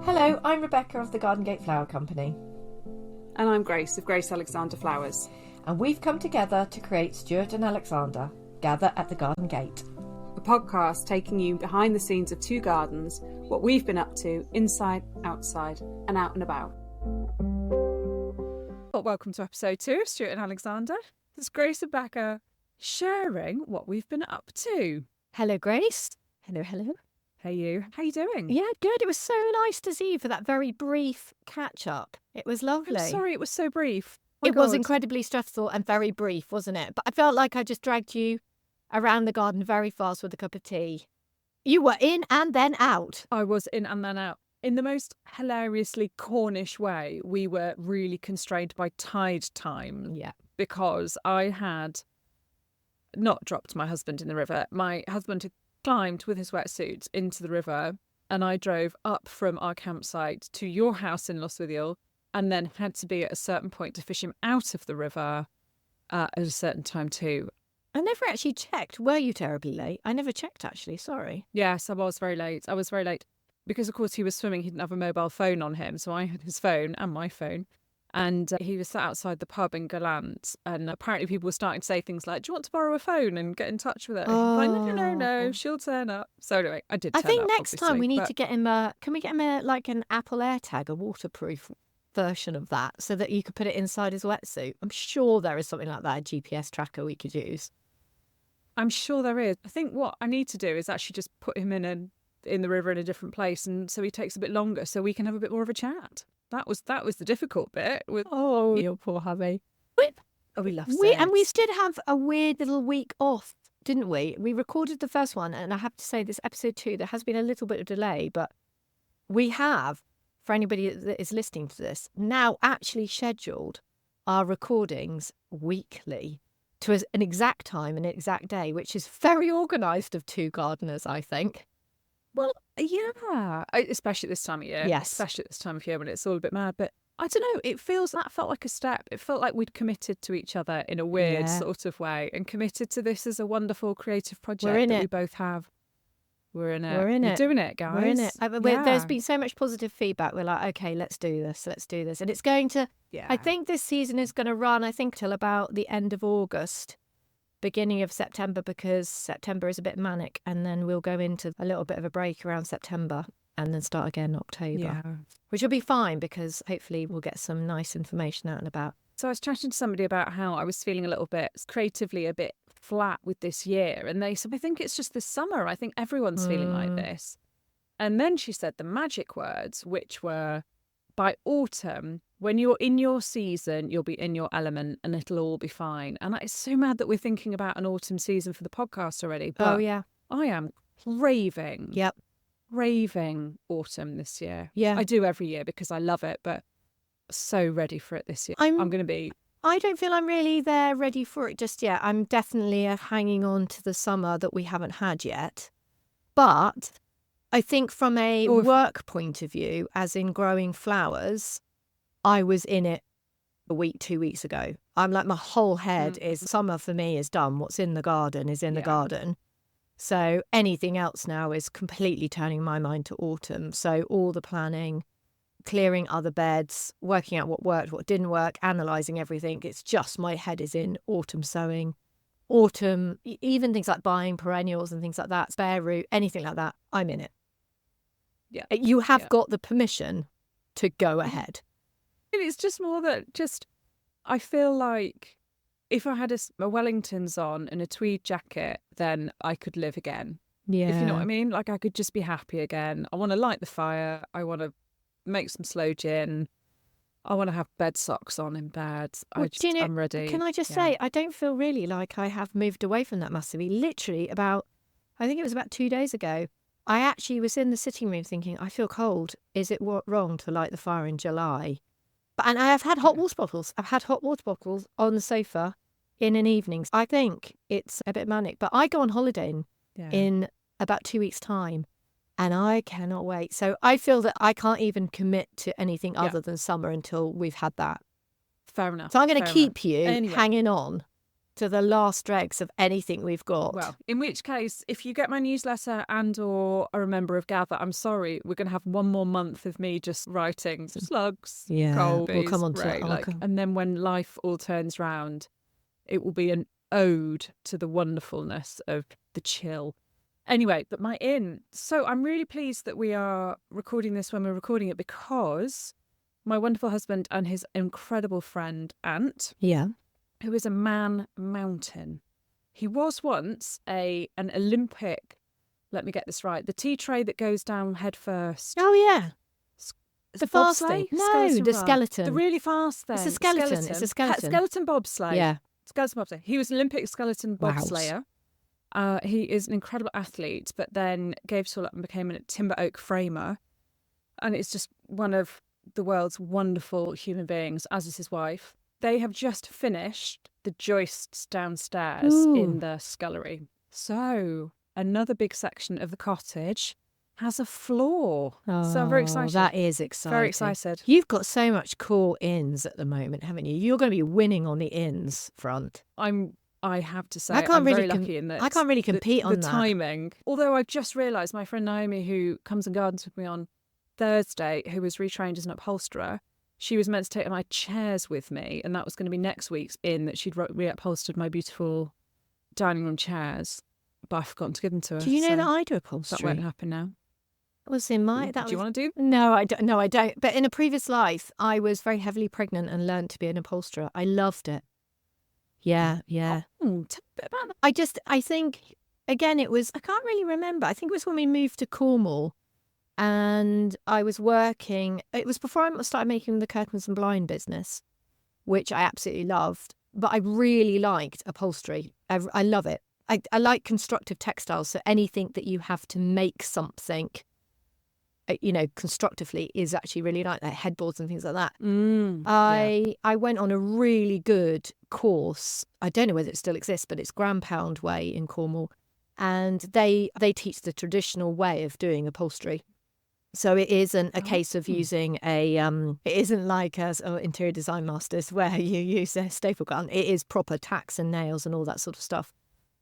Hello, I'm Rebecca of the Garden Gate Flower Company. And I'm Grace of Grace Alexander Flowers. And we've come together to create Stuart and Alexander, Gather at the Garden Gate. A podcast taking you behind the scenes of two gardens, what we've been up to, inside, outside, and out and about. Well, welcome to episode 2 of Stuart and Alexander. This is Grace and Becca sharing what we've been up to. Hello, Grace. Hello. Hey you, how you doing? Yeah, good. It was so nice to see you for that very brief catch-up. It was lovely. I'm sorry it was so brief. It was incredibly stressful and very brief, wasn't it? But I felt like I just dragged you around the garden very fast with a cup of tea. You were in and then out. I was in and then out. In the most hilariously Cornish way, we were really constrained by tide time. Yeah. Because I had not dropped my husband in the river. My husband had climbed with his wetsuit into the river, and I drove up from our campsite to your house in Lostwithiel, and then had to be at a certain point to fish him out of the river at a certain time too. I never actually checked. Were you terribly late? I never checked, actually. Sorry. Yes, I was very late. Because, of course, he was swimming. He didn't have a mobile phone on him, so I had his phone and my phone. And he was sat outside the pub in Gallant, and apparently people were starting to say things like, do you want to borrow a phone and get in touch with her? Oh. Like, no, she'll turn up. So anyway, I did turn up, I think next time we need but to get him can we get him like an Apple AirTag, a waterproof version of that, so that you could put it inside his wetsuit? I'm sure there is something like that, a GPS tracker we could use. I'm sure there is. I think what I need to do is actually just put him in the river in a different place, and so he takes a bit longer so we can have a bit more of a chat. That was the difficult bit. Oh, your poor hubby. We love sex. And we did have a weird little week off, didn't we? We recorded the first one, and I have to say this episode 2, there has been a little bit of delay, but we have, for anybody that is listening to this, now actually scheduled our recordings weekly to an exact time and an exact day, which is very organised of two gardeners, I think. Well, yeah, especially this time of year. Yes. Especially this time of year when it's all a bit mad. But I don't know, that felt like a step. It felt like we'd committed to each other in a weird sort of way, and committed to this as a wonderful creative project that we both have. We're in it. We're doing it, guys. We're in it. There's been so much positive feedback. We're like, okay, let's do this. And it's going to, I think this season is going to run, till about the end of August, beginning of September, because September is a bit manic, and then we'll go into a little bit of a break around September and then start again in October, which will be fine because hopefully we'll get some nice information out and about. So I was chatting to somebody about how I was feeling a little bit creatively a bit flat with this year, and they said, I think it's just this summer. I think everyone's feeling like this. And then she said the magic words, which were, by autumn, when you're in your season, you'll be in your element and it'll all be fine. And it's so mad that we're thinking about an autumn season for the podcast already. But I am raving autumn this year. Yeah. I do every year because I love it, but so ready for it this year. I'm going to be... I don't feel I'm really there ready for it just yet. I'm definitely hanging on to the summer that we haven't had yet. But I think from a work point of view, as in growing flowers, I was in it a week, 2 weeks ago. I'm like, my whole head is summer for me is done. What's in the garden is in the garden. So anything else now is completely turning my mind to autumn. So all the planning, clearing other beds, working out what worked, what didn't work, analysing everything. It's just my head is in autumn sowing. Autumn, even things like buying perennials and things like that, spare root, anything like that, I'm in it. Yeah. You have got the permission to go ahead. It's just more that I feel like if I had a Wellingtons on and a tweed jacket, then I could live again. Yeah. If you know what I mean? Like I could just be happy again. I want to light the fire. I want to make some sloe gin. I want to have bed socks on in bed. I'm ready. Can I just say, I don't feel really like I have moved away from that massively. Literally I think it was about 2 days ago, I actually was in the sitting room thinking, I feel cold. Is it wrong to light the fire in July? And I have had hot water bottles. I've had hot water bottles on the sofa in an evening. I think it's a bit manic, but I go on holiday in about 2 weeks' time, and I cannot wait. So I feel that I can't even commit to anything other than summer until we've had that. Fair enough. So I'm going to keep you hanging on to the last dregs of anything we've got. Well, in which case, if you get my newsletter and or are a member of Gather, I'm sorry, we're going to have one more month of me just writing slugs, colbies, we'll come on to it. and then when life all turns round, it will be an ode to the wonderfulness of the chill. Anyway, but my in. So I'm really pleased that we are recording this when we're recording it, because my wonderful husband and his incredible friend, Ant, who is a man mountain. He was once an Olympic, let me get this right, the tea tray that goes down head first. Oh, yeah. The fast thing? No, the skeleton. The really fast thing. It's a skeleton. It's a skeleton. Skeleton bobsleigh. Yeah. Skeleton bobsleigh. He was an Olympic skeleton bobslayer. He is an incredible athlete, but then gave it all up and became a timber oak framer. And it's just one of the world's wonderful human beings, as is his wife. They have just finished the joists downstairs in the scullery. So another big section of the cottage has a floor. So I'm very excited. That is exciting. Very excited. You've got so much cool inns at the moment, haven't you? You're going to be winning on the inns front. I have to say, I'm very lucky in that. I can't really compete on the timing. Although I've just realised my friend Naomi, who comes and gardens with me on Thursday, who was retrained as an upholsterer, she was meant to take my chairs with me, and that was going to be next week's in, that she'd reupholstered my beautiful dining room chairs, but I've forgotten to give them to her. Do you know that I do upholstery? That won't happen now. Was in my... Do you want to do? No, I don't. No, I don't. But in a previous life, I was very heavily pregnant and learned to be an upholsterer. I loved it. Yeah. Oh, tell me a bit about that. I think, again, it was, I can't really remember. I think it was when we moved to Cornwall and I was working. It was before I started making the curtains and blind business, which I absolutely loved. But I really liked upholstery. I love it. I like constructive textiles. So anything that you have to make something, constructively is actually really like headboards and things like that. I went on a really good course. I don't know whether it still exists, but it's Grandpound Way in Cornwall. And they teach the traditional way of doing upholstery. So it isn't a case of using it isn't like as interior design masters where you use a staple gun. It is proper tacks and nails and all that sort of stuff.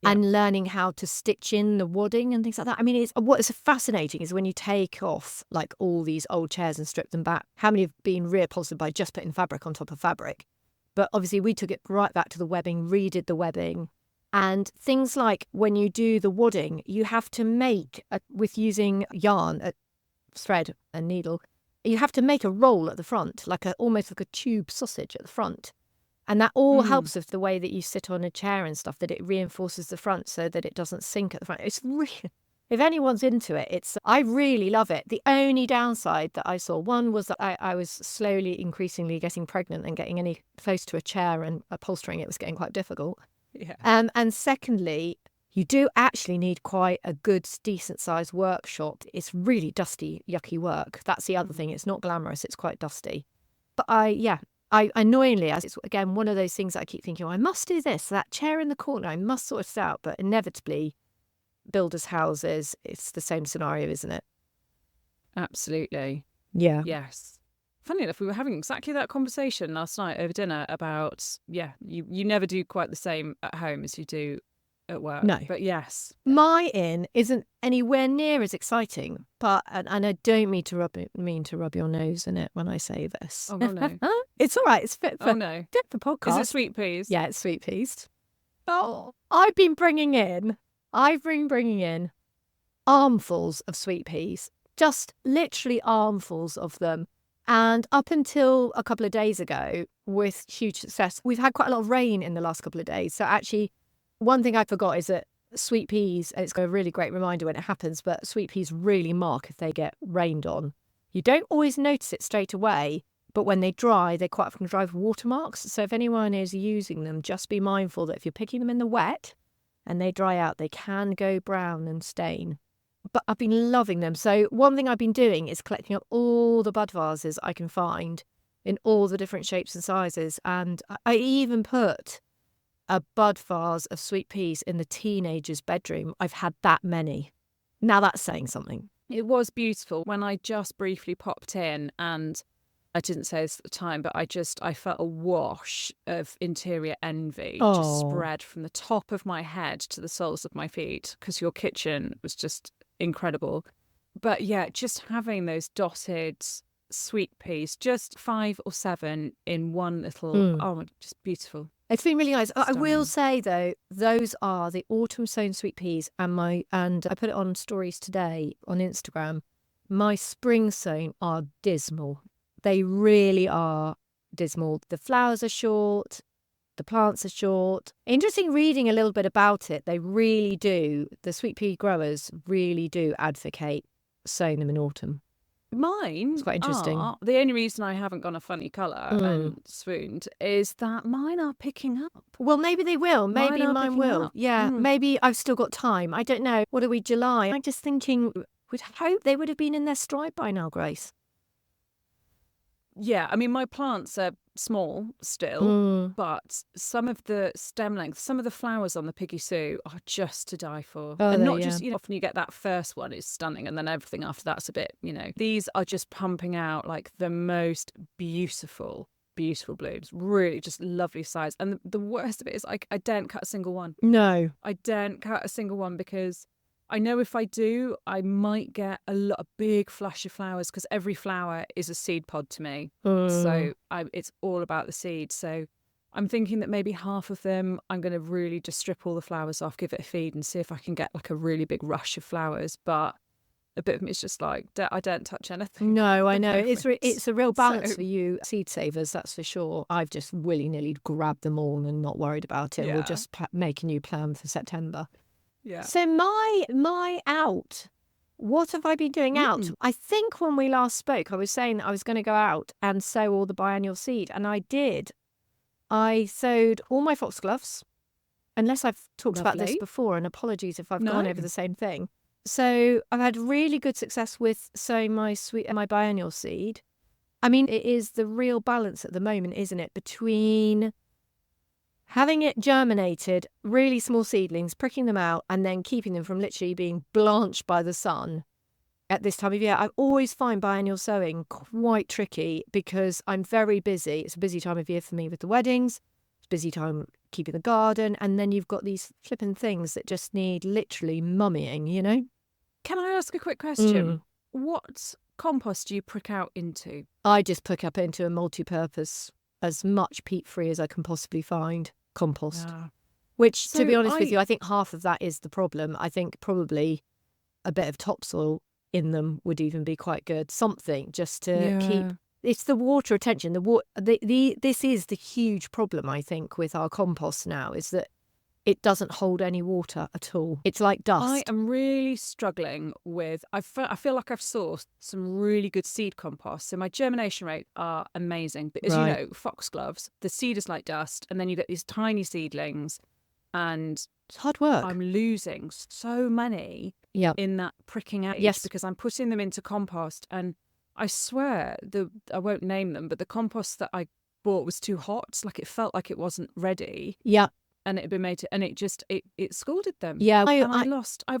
Yeah. And learning how to stitch in the wadding and things like that. I mean, what is fascinating is when you take off like all these old chairs and strip them back, how many have been reupholstered by just putting fabric on top of fabric? But obviously we took it right back to the webbing, redid the webbing. And things like when you do the wadding, you have to make, with using yarn, thread and needle, you have to make a roll at the front, almost like a tube sausage at the front. And that all helps with the way that you sit on a chair and stuff, that it reinforces the front so that it doesn't sink at the front. It's really, if anyone's into it, I really love it. The only downside that I saw, one was that I was slowly, increasingly getting pregnant and getting any close to a chair and upholstering it was getting quite difficult. Yeah. And secondly, you do actually need quite a good, decent-sized workshop. It's really dusty, yucky work. That's the other thing. It's not glamorous. It's quite dusty. But I annoyingly, as it's again one of those things that I keep thinking, I must do this, that chair in the corner, I must sort it out. But inevitably, builders' houses, it's the same scenario, isn't it? Absolutely. Yeah. Yes. Funny enough, we were having exactly that conversation last night over dinner about, you never do quite the same at home as you do at work. No. But yes. My in isn't anywhere near as exciting, but, and I don't mean to rub your nose in it when I say this. Oh, no. It's all right. It's fit for, fit for podcast. Is it sweet peas? Yeah, it's sweet peas. Oh, I've been bringing in armfuls of sweet peas, just literally armfuls of them. And up until a couple of days ago, with huge success, we've had quite a lot of rain in the last couple of days. So actually, one thing I forgot is that sweet peas, it's a really great reminder when it happens, but sweet peas really mark if they get rained on. You don't always notice it straight away, but when they dry, they quite often dry with watermarks. So if anyone is using them, just be mindful that if you're picking them in the wet and they dry out, they can go brown and stain. But I've been loving them. So one thing I've been doing is collecting up all the bud vases I can find in all the different shapes and sizes. And I even put a bud vase of sweet peas in the teenager's bedroom. I've had that many. Now that's saying something. It was beautiful when I just briefly popped in and I didn't say this at the time, but I felt a wash of interior envy just Oh. spread from the top of my head to the soles of my feet, because your kitchen was just incredible. But yeah, just having those dotted sweet peas, just 5 or 7 in one little, just beautiful. It's been really nice. I will Stunning. say though, those are the autumn sown sweet peas, and I put it on stories today on Instagram. My spring sown are dismal. They really are dismal. The flowers are short, the plants are short. Interesting reading a little bit about it. They really do. The sweet pea growers really do advocate sowing them in autumn. Mine It's quite interesting. the only reason I haven't gone a funny colour and swooned is that mine are picking up. Well, maybe they will. Mine Maybe are mine picking will. up. Yeah, maybe I've still got time. I don't know. What are we, July? I'm just thinking, would hope they would have been in their stride by now, Grace. Yeah, I mean, my plants are small still, but some of the stem length, some of the flowers on the Piggy Sue are just to die for. Oh, And they- not yeah. just, often you get that first one is stunning and then everything after that's a bit, These are just pumping out like the most beautiful blooms. Really just lovely size. And the worst of it is I daren't cut a single one. No. I daren't cut a single one because I know if I do, I might get a big flush of flowers, because every flower is a seed pod to me. So it's all about the seed. So I'm thinking that maybe half of them, I'm going to really just strip all the flowers off, give it a feed and see if I can get like a really big rush of flowers. But a bit of me is just like, I don't touch anything. No, I know. It's a real balance So- for you seed savers, that's for sure. I've just willy-nilly grabbed them all and not worried about it. Yeah. We'll just make a new plan for September. Yeah. So my out, what have I been doing out? I think when we last spoke, I was saying that I was going to go out and sow all the biennial seed, and I did. I sowed all my foxgloves, unless I've talked about this Lovely. before, and apologies if I've gone No. over the same thing. So I've had really good success with sowing my biennial seed. I mean, it is the real balance at the moment, isn't it, between having it germinated, really small seedlings, pricking them out, and then keeping them from literally being blanched by the sun at this time of year. I always find biennial sowing quite tricky because I'm very busy. It's a busy time of year for me with the weddings. It's a busy time keeping the garden. And then you've got these flipping things that just need literally mummying, Can I ask a quick question? What compost do you prick out into? I just pick up into a multi-purpose, as much peat-free as I can possibly find compost. Yeah. Which, to So be honest with you, I think half of that is the problem. I think probably a bit of topsoil in them would even be quite good. Something just to keep. It's the water retention. This is the huge problem, I think, with our compost now, is that it doesn't hold any water at all. It's like dust. I am really struggling with. I feel like I've sourced some really good seed compost. So my germination rate are amazing. But as you know, foxgloves, the seed is like dust, and then you get these tiny seedlings, and It's hard work. I'm losing so many in that pricking out. Yes. Because I'm putting them into compost, and I swear I won't name them, but the compost that I bought was too hot. Like it felt like it wasn't ready. Yeah. And it had been made and it scalded them. Yeah. I've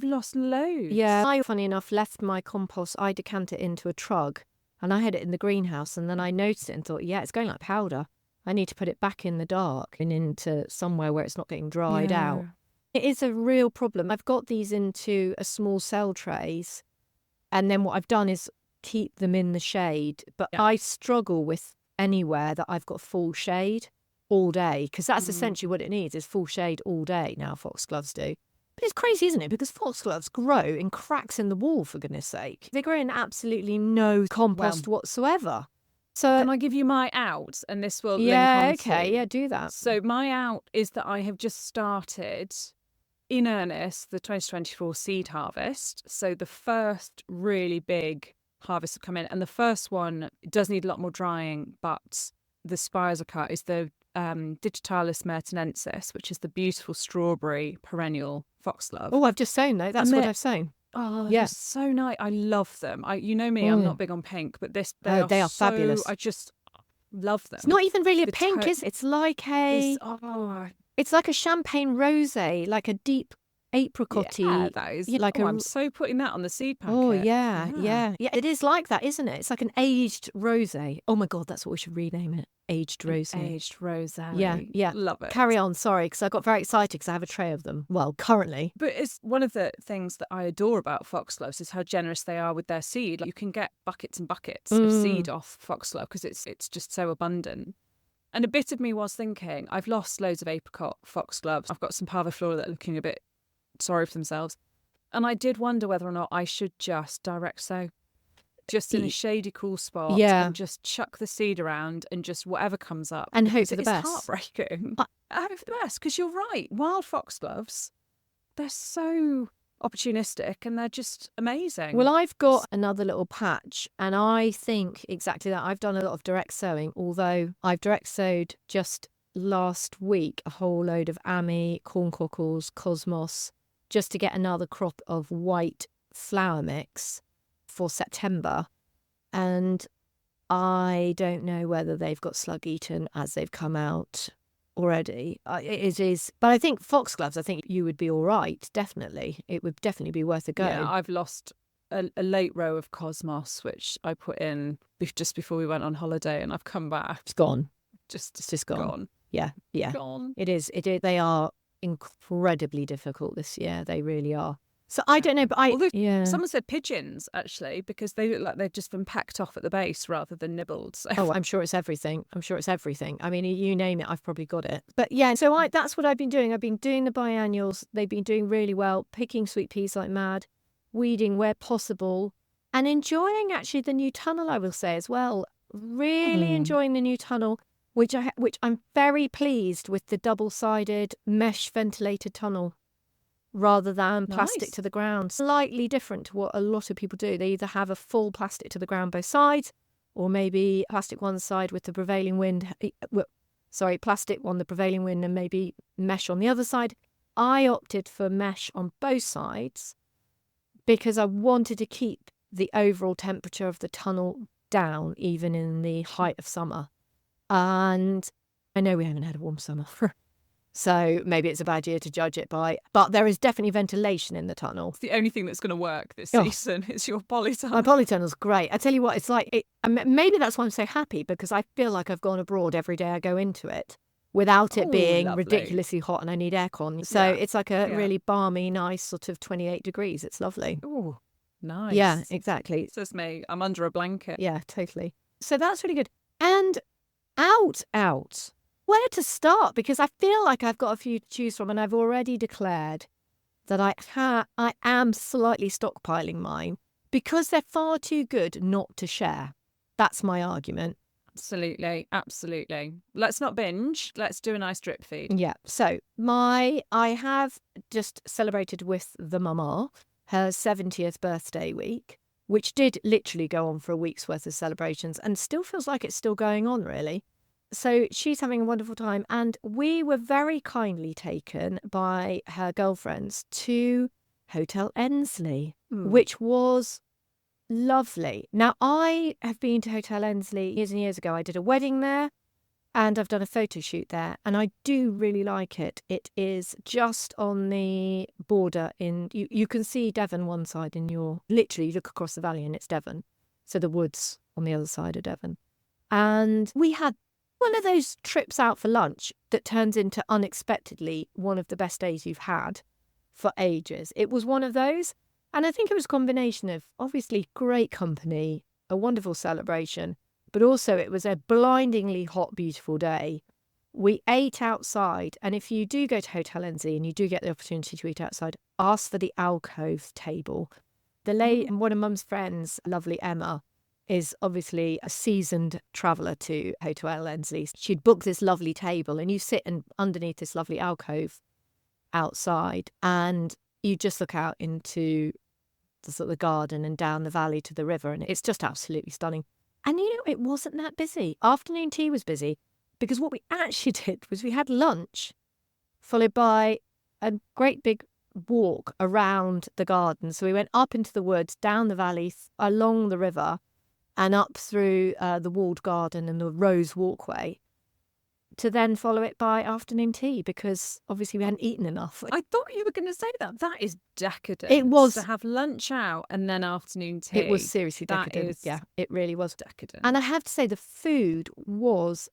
lost loads. Yeah. I, funny enough, left my compost. I decanted it into a trug, and I had it in the greenhouse, and then I noticed it and thought, yeah, it's going like powder. I need to put it back in the dark and into somewhere where it's not getting dried out. It is a real problem. I've got these into a small cell trays, and then what I've done is keep them in the shade. But I struggle with anywhere that I've got full shade all day, because that's essentially what it needs, is full shade all day now, foxgloves do. But it's crazy, isn't it? Because foxgloves grow in cracks in the wall, for goodness sake. They grow in absolutely no compost whatsoever. So can I give you my out? And this will link on okay, yeah, do that. So my out is that I have just started in earnest the 2024 seed harvest. So the first really big harvest have come in, and the first one does need a lot more drying, but the spires are cut, is the digitalis mertenensis, which is the beautiful strawberry perennial foxglove. Oh, I've just sown though. That's what I've sown. Oh, yeah, so nice. I love them. You know me, I'm not big on pink, but they are fabulous. I just love them. It's not even really a pink, is it? It's like a it's like a champagne rosé, like a deep apricot-y. Yeah, that is. Like I'm so putting that on the seed packet. Oh, yeah. It is like that, isn't it? It's like an aged rosé. Oh, my God, that's what we should rename it. Aged rosé. Aged rosé. Yeah. Love it. Carry on, sorry, because I got very excited because I have a tray of them. Well, currently. But it's one of the things that I adore about foxgloves is how generous they are with their seed. Like, you can get buckets and buckets of seed off foxglove because it's just so abundant. And a bit of me was thinking, I've lost loads of apricot foxgloves. I've got some parviflora that are looking a bit sorry for themselves. And I did wonder whether or not I should just direct sow. Just in a shady, cool spot, and just chuck the seed around and just whatever comes up. And hope for the best. It's heartbreaking. I hope for the best, because you're right. Wild foxgloves, they're so opportunistic and they're just amazing. Well, I've got another little patch, and I think exactly that. I've done a lot of direct sowing, although I've direct sowed just last week a whole load of Ami, corncockles, cosmos, just to get another crop of white flower mix for September. And I don't know whether they've got slug eaten as they've come out already. It is, but I think foxgloves, I think you would be all right. Definitely, it would definitely be worth a go. Yeah, I've lost a late row of cosmos, which I put in just before we went on holiday, and I've come back. It's gone. It's just gone. Yeah. Gone. It is. They are incredibly difficult this year. They really are. So I don't know, but Someone said pigeons, actually, because they look like they've just been packed off at the base rather than nibbled. So. Oh, I'm sure it's everything. I mean, you name it, I've probably got it. But yeah, so that's what I've been doing. I've been doing the biennials. They've been doing really well, picking sweet peas like mad, weeding where possible, and enjoying actually the new tunnel, I will say as well. Really enjoying the new tunnel, which I'm very pleased with, the double-sided mesh ventilated tunnel, rather than plastic to the ground. Slightly different to what a lot of people do. They either have a full plastic to the ground both sides, or maybe plastic one side with the prevailing wind. Plastic on the prevailing wind and maybe mesh on the other side. I opted for mesh on both sides because I wanted to keep the overall temperature of the tunnel down, even in the height of summer. And I know we haven't had a warm summer. So maybe it's a bad year to judge it by, but there is definitely ventilation in the tunnel. It's the only thing that's going to work this season. It's your polytunnel. My polytunnel's great. I tell you what, it's like, maybe that's why I'm so happy, because I feel like I've gone abroad every day I go into it without it being ridiculously hot and I need aircon. So it's like a really balmy, nice sort of 28 degrees. It's lovely. Oh, nice. Yeah, exactly. It's just me. I'm under a blanket. Yeah, totally. So that's really good. And out. Where to start? Because I feel like I've got a few to choose from, and I've already declared that I am slightly stockpiling mine because they're far too good not to share. That's my argument. Absolutely. Let's not binge. Let's do a nice drip feed. Yeah. So I have just celebrated with the mama her 70th birthday week, which did literally go on for a week's worth of celebrations and still feels like it's still going on, really. So she's having a wonderful time, and we were very kindly taken by her girlfriends to Hotel Ensley, which was lovely. Now, I have been to Hotel Ensley years and years ago. I did a wedding there, and I've done a photo shoot there, and I do really like it. It is just on the border you can see Devon one side literally you look across the valley and it's Devon. So the woods on the other side of Devon. And we had one of those trips out for lunch that turns into unexpectedly one of the best days you've had for ages. It was one of those. And I think it was a combination of obviously great company, a wonderful celebration, but also it was a blindingly hot, beautiful day. We ate outside. And if you do go to Hotel Ensley and you do get the opportunity to eat outside, ask for the alcove table. One of Mum's friends, lovely Emma, is obviously a seasoned traveller to Hotel Ensley. She'd booked this lovely table, and you sit underneath this lovely alcove outside, and you just look out into the sort of garden and down the valley to the river, and it's just absolutely stunning. And it wasn't that busy. Afternoon tea was busy, because what we actually did was we had lunch, followed by a great big walk around the garden. So we went up into the woods, down the valley, along the river, and up through the walled garden and the rose walkway. to then follow it by afternoon tea because obviously we hadn't eaten enough. I thought you were going to say that. That is decadent. It was. To have lunch out and then afternoon tea. It was seriously decadent. That is yeah, it really was decadent. And I have to say the food was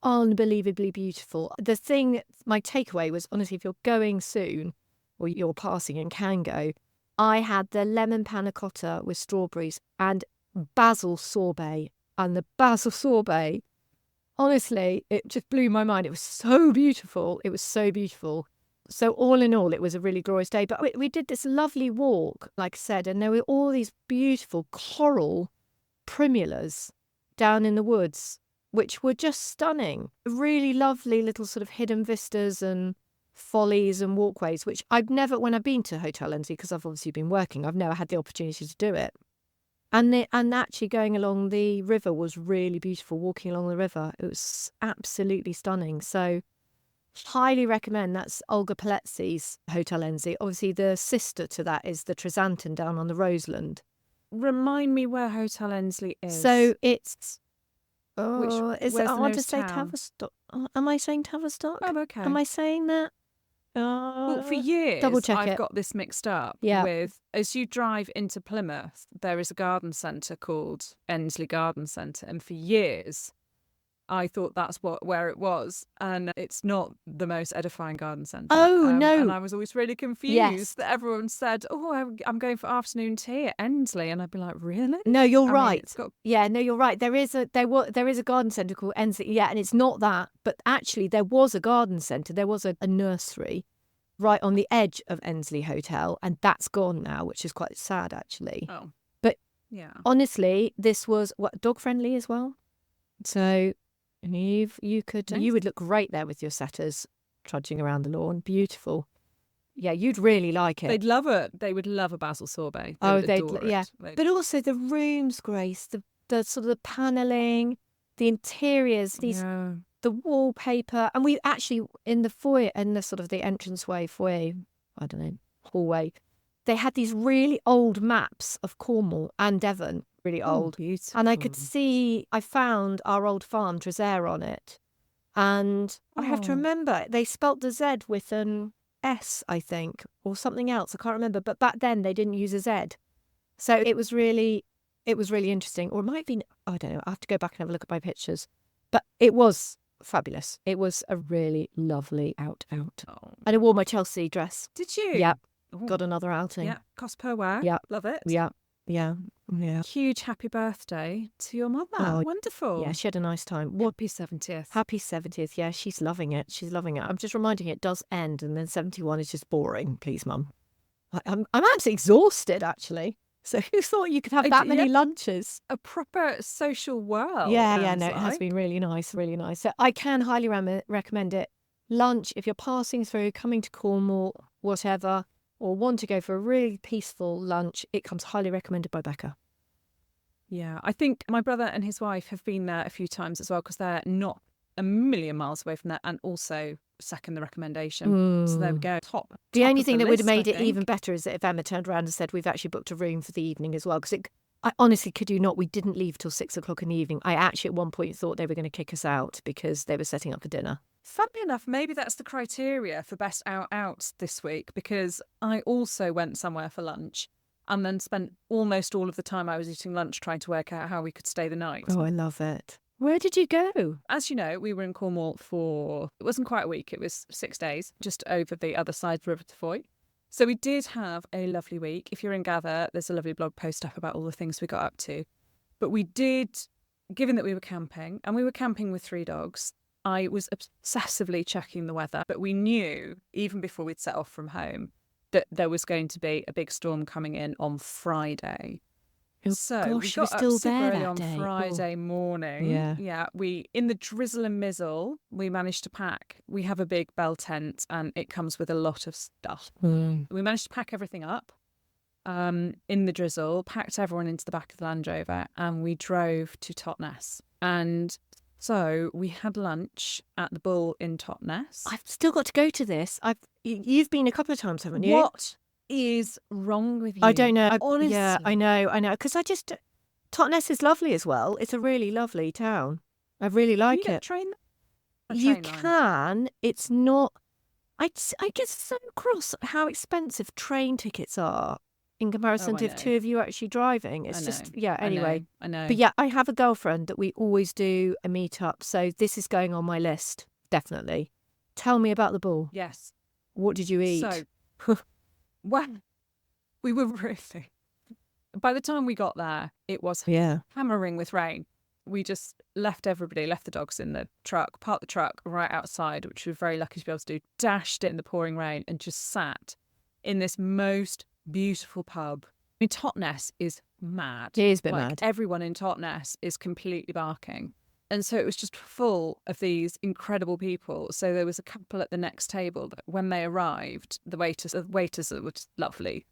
unbelievably beautiful. The thing, my takeaway was, honestly, if you're going soon or you're passing and can go, I had the lemon panna cotta with strawberries and basil sorbet. And the basil sorbet, honestly, it just blew my mind. It was so beautiful. It was so beautiful. So all in all, it was a really glorious day. But we did this lovely walk, like I said, and there were all these beautiful coral primulas down in the woods, which were just stunning. Really lovely little sort of hidden vistas and follies and walkways, which I've never, when I've been to Hotel Ensley, because I've obviously been working, I've never had the opportunity to do it. And actually going along the river was really beautiful, walking along the river. It was absolutely stunning. So highly recommend. That's Olga Paletsi's Hotel Ensley. Obviously, the sister to that is the Tresanton down on the Roseland. Remind me where Hotel Ensley is. So it's... is it hard to say Tavistock? Am I saying Tavistock? Oh, okay. Am I saying that? Well, for years, double check I've it. got this mixed up Yeah. with, as you drive into Plymouth, there is a garden centre called Ensley Garden Centre. And for years, I thought that's where it was. And it's not the most edifying garden centre. Oh, no. And I was always really confused Yes. that everyone said, oh, I'm going for afternoon tea at Ensley. And I'd be like, really? No, you're I mean, right. it's got... Yeah, no, you're right. There is a garden centre called Ensley. Yeah, and it's not that. But actually, there was a garden centre. There was a nursery right on the edge of Ensley Hotel. And that's gone now, which is quite sad, actually. Oh. But yeah, honestly, this was dog friendly as well. So... And you would look great there with your setters trudging around the lawn. Beautiful. Yeah, you'd really like it. they'd love it. They would love a basil sorbet. They'd adore it. Yeah. But also the rooms, Grace, the sort of the panelling, the interiors, the wallpaper, and we actually in the foyer, in the sort of the entranceway foyer, I don't know, hallway, they had these really old maps of Cornwall and Devon. Really old. Beautiful. And I could see, I found our old farm, Tresere, on it. And I have to remember, they spelt the Z with an S, I think, or something else. I can't remember. But back then they didn't use a Z. So it was really interesting. Or it might have been, I don't know, I have to go back and have a look at my pictures. But it was fabulous. It was a really lovely out. Oh. And I wore my Chelsea dress. Did you? Yep. Ooh. Got another outing. Yeah, cost per wear. Yeah. Love it. Yeah. Yeah. Huge happy birthday to your mother. Oh, wonderful. Yeah, she had a nice time. Happy 70th. Happy 70th. Yeah, she's loving it. She's loving it. I'm just reminding it does end and then 71 is just boring. Please, Mum. I'm absolutely exhausted, actually. So who thought you could have that many lunches? A proper social world. Yeah, no, it has been really nice, really nice. So I can highly recommend it. Lunch, if you're passing through, coming to Cornwall, whatever, or want to go for a really peaceful lunch, it comes highly recommended by Becca. Yeah, I think my brother and his wife have been there a few times as well because they're not a million miles away from there and also second the recommendation. So there we go. Top. The only of thing the that would have list, made I it think. even better is that if Emma turned around and said, we've actually booked a room for the evening as well. Because I honestly kid you not, we didn't leave till 6 o'clock in the evening. I actually at one point thought they were going to kick us out because they were setting up for dinner. Funnily enough, maybe that's the criteria for best outs this week because I also went somewhere for lunch and then spent almost all of the time I was eating lunch trying to work out how we could stay the night. Oh, I love it. Where did you go? As you know, we were in Cornwall for, it wasn't quite a week, it was 6 days, just over the other side of River Tafoy. So we did have a lovely week. If you're in Gather, there's a lovely blog post up about all the things we got up to. But we did, given that we were camping, and we were camping with 3 dogs, I was obsessively checking the weather, but we knew, even before we'd set off from home, that there was going to be a big storm coming in on Friday. Oh, So gosh, we you were got still up super there early that on day. Friday morning. Yeah. We, in the drizzle and mizzle, we managed to pack. We have a big bell tent and it comes with a lot of stuff. We managed to pack everything up in the drizzle, packed everyone into the back of the Land Rover and we drove to Totnes. And so we had lunch at the Bull in Totnes. I've still got to go to this. You've been a couple of times, haven't you? What is wrong with you? I don't know. Honestly. Yeah, I know. Because Totnes is lovely as well. It's a really lovely town. I really like Can you it. train? a you train line. can. It's not. I get so cross at how expensive train tickets are in comparison I to know. two of you actually driving. It's I just, know. yeah, anyway. I know. But yeah, I have a girlfriend that we always do a meet-up. So this is going on my list, definitely. Tell me about the ball. Yes. What did you eat? So, well, we were really. By the time we got there, it was hammering with rain. We just left the dogs in the truck, parked the truck right outside, which we were very lucky to be able to do, dashed it in the pouring rain and just sat in this most beautiful pub. I mean, Totnes is mad. It is a bit mad. Everyone in Totnes is completely barking. And so it was just full of these incredible people. So there was a couple at the next table that when they arrived, the waiters were just lovely,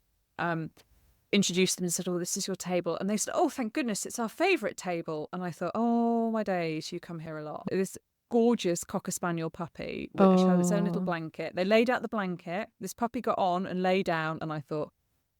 introduced them and said, "Oh, this is your table." And they said, "Oh, thank goodness, it's our favourite table." And I thought, oh, my days, you come here a lot. This gorgeous Cocker Spaniel puppy, which had its own little blanket. They laid out the blanket. This puppy got on and lay down. And I thought,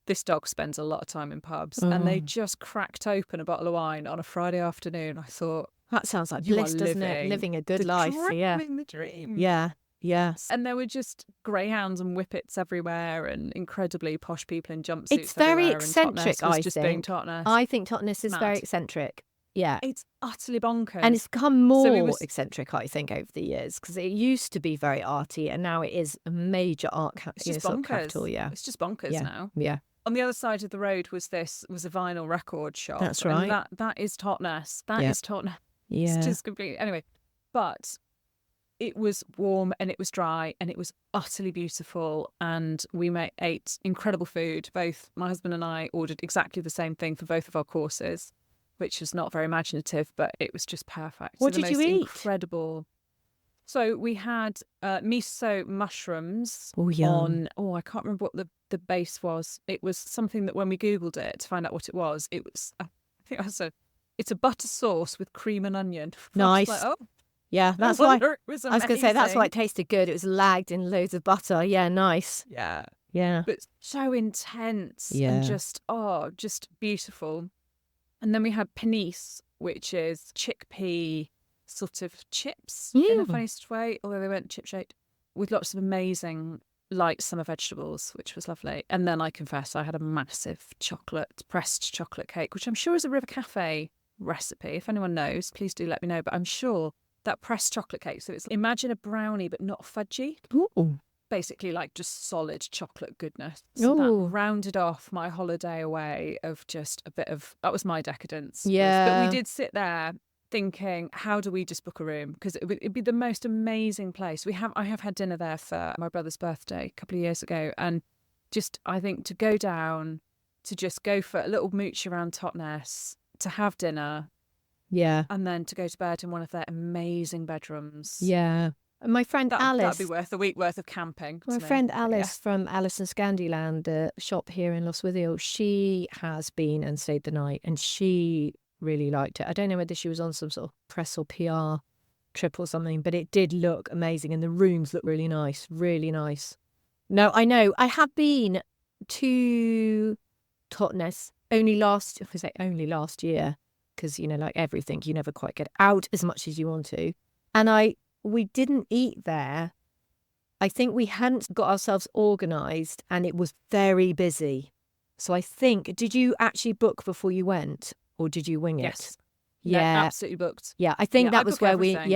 this dog spends a lot of time in pubs. And they just cracked open a bottle of wine on a Friday afternoon. I thought, that sounds like bliss, doesn't it? Living a good life. Living the dream. Yeah. Yes. And there were just greyhounds and whippets everywhere and incredibly posh people in jumpsuits. It's very everywhere, eccentric, I think. Being Totnes. I think Totnes is Mad. very eccentric. Yeah. It's utterly bonkers. And it's become more eccentric, I think, over the years, because it used to be very arty and now it is a major art capital. Yeah. It's just bonkers now. Yeah. On the other side of the road was a vinyl record shop. That's right. And that is Totnes. That is Totnes. Yeah. It's just completely. Anyway, but it was warm and it was dry and it was utterly beautiful. And we ate incredible food. Both my husband and I ordered exactly the same thing for both of our courses, which was not very imaginative, but it was just perfect. What did you eat? Incredible. So we had miso mushrooms yum. I can't remember what the base was. It was something that when we Googled it to find out what it was, it's a butter sauce with cream and onion. Nice. Yeah, that's why. It was I was going to say that's why it tasted good. It was lagged in loads of butter. Yeah, nice. Yeah. Yeah. But so intense and just beautiful. And then we had panisse, which is chickpea sort of chips in a funniest way, although they weren't chip-shaped, with lots of amazing light summer vegetables, which was lovely. And then I confess I had a massive pressed chocolate cake, which I'm sure is a River Cafe recipe. If anyone knows, please do let me know. But I'm sure that pressed chocolate cake, so it's imagine a brownie but not fudgy. Ooh. Basically like just solid chocolate goodness. So that rounded off my holiday away of just a bit of, that was my decadence. Yeah. But we did sit there thinking, how do we just book a room? Because it'd be the most amazing place. I have had dinner there for my brother's birthday a couple of years ago. And just, I think to go down, to just go for a little mooch around Totnes, to have dinner. Yeah. And then to go to bed in one of their amazing bedrooms. Yeah. My friend Alice. That'd be worth a week worth of camping. My friend Alice from Alice and Scandyland, a shop here in Lostwithiel, she has been and stayed the night and she really liked it. I don't know whether she was on some sort of press or PR trip or something, but it did look amazing and the rooms look really nice, really nice. No, I know. I have been to Totnes only last year because, like everything, you never quite get out as much as you want to. And we didn't eat there. I think we hadn't got ourselves organised and it was very busy. So I think, did you actually book before you went or did you wing it? Yes. Yeah. No, absolutely booked. Yeah, I think that was where everything.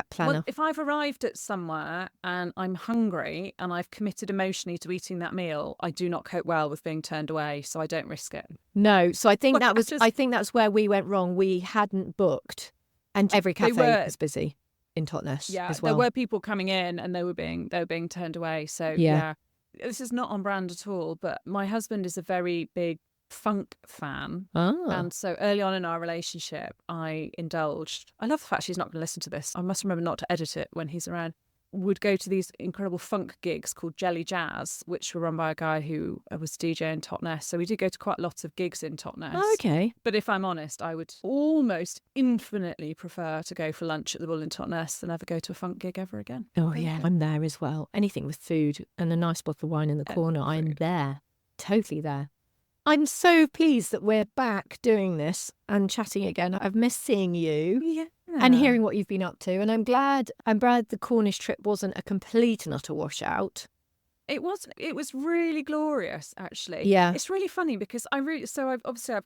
planner. Well, if I've arrived at somewhere and I'm hungry and I've committed emotionally to eating that meal, I do not cope well with being turned away, so I don't risk it. No, so I think I think that's where we went wrong. We hadn't booked and every cafe was busy in Totnes as well. There were people coming in and they were being turned away. So yeah, this is not on brand at all. But my husband is a very big funk fan, and so early on in our relationship, I indulged. I love the fact she's not going to listen to this. I must remember not to edit it when he's around. Would go to these incredible funk gigs called Jelly Jazz, which were run by a guy who was DJ in Totnes. So we did go to quite a lot of gigs in Totnes. Oh, okay. But if I'm honest, I would almost infinitely prefer to go for lunch at the Bull in Totnes than ever go to a funk gig ever again. Oh, yeah. I'm there as well. Anything with food and a nice bottle of wine in the corner, I'm there. Totally there. I'm so pleased that we're back doing this and chatting again. I've missed seeing you. and hearing what you've been up to. And I'm glad the Cornish trip wasn't a complete and utter washout. It wasn't. It was really glorious, actually. Yeah. It's really funny because I've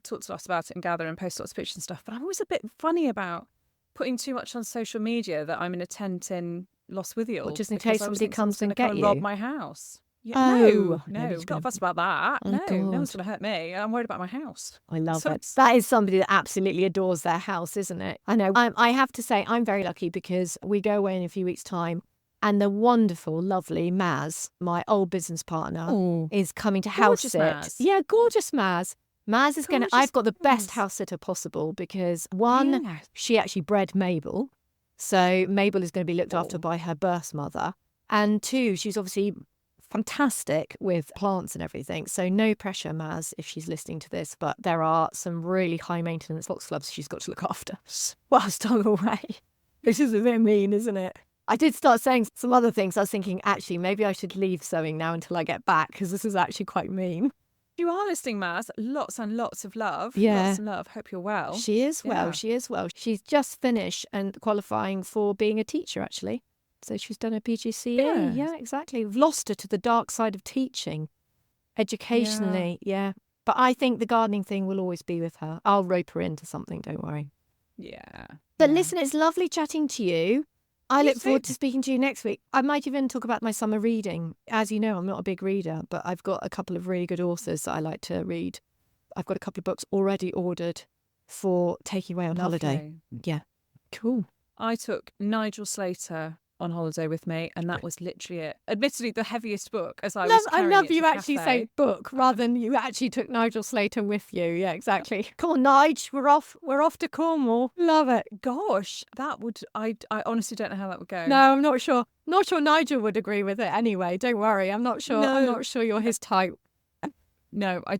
talked a lot about it and gather and post lots of pictures and stuff, but I'm always a bit funny about putting too much on social media that I'm in a tent in Lostwithiel. Or just in case somebody comes and get you. Rob my house. Yeah, Oh, no, not fussed about that. Oh, no, God. no one's going to hurt me. I'm worried about my house. I love it. That is somebody that absolutely adores their house, isn't it? I know. I have to say, I'm very lucky because we go away in a few weeks' time. And the wonderful, lovely Maz, my old business partner, is coming to house sit. Maz. Yeah, gorgeous Maz. Maz is I've got the best house sitter possible because one, she actually bred Mabel. So Mabel is going to be looked after by her birth mother. And two, she's obviously fantastic with plants and everything. So no pressure, Maz, if she's listening to this. But there are some really high maintenance foxgloves she's got to look after whilst I'm away. Which is a bit mean, isn't it? I did start saying some other things. I was thinking, actually, maybe I should leave sewing now until I get back because this is actually quite mean. You are listening, Maz. Lots and lots of love. Yeah. Lots of love. Hope you're well. She is well. She is well. She's just finished and qualifying for being a teacher, actually. So she's done her PGCE. Yeah, exactly. We've lost her to the dark side of teaching. Educationally, yeah. But I think the gardening thing will always be with her. I'll rope her into something, don't worry. Yeah. But listen, it's lovely chatting to you. I look forward to speaking to you next week. I might even talk about my summer reading. As you know, I'm not a big reader, but I've got a couple of really good authors that I like to read. I've got a couple of books already ordered for taking away on holiday. Yeah. Cool. I took Nigel Slater on holiday with me, and that was literally it. Admittedly, the heaviest book as I was carrying I love it to you the actually cafe. say book rather than you actually took Nigel Slater with you. Yeah, exactly. Come on, Nige, we're off to Cornwall. Love it. Gosh, that would I honestly don't know how that would go. No, I'm not sure. Not sure Nigel would agree with it anyway. Don't worry. I'm not sure. No. I'm not sure you're his type. No, I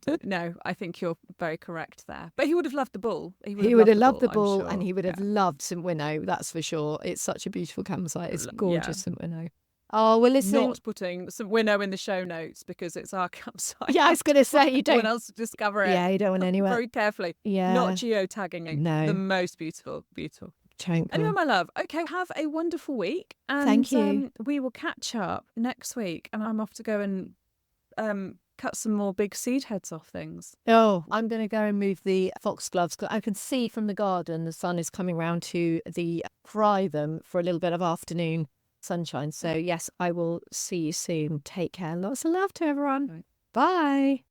think you're very correct there. But he would have loved the bull. He would have loved the bull, I'm and sure. he would have loved St Winnow, that's for sure. It's such a beautiful campsite. It's gorgeous, St Winnow. Oh, well, listen. Not putting some Winnow in the show notes because it's our campsite. Yeah, I was going to say, you don't. No one else to discover it. Yeah, you don't want anyone. Very carefully. Yeah. Not geotagging it. No. The most beautiful. Tranquil. Anyway, my love, okay, have a wonderful week. And Thank you. We will catch up next week. And I'm off to go and cut some more big seed heads off things. Oh, I'm going to go and move the foxgloves. I can see from the garden the sun is coming round to fry them for a little bit of afternoon sunshine. So yes, I will see you soon. Take care. Lots of love to everyone. Right. Bye.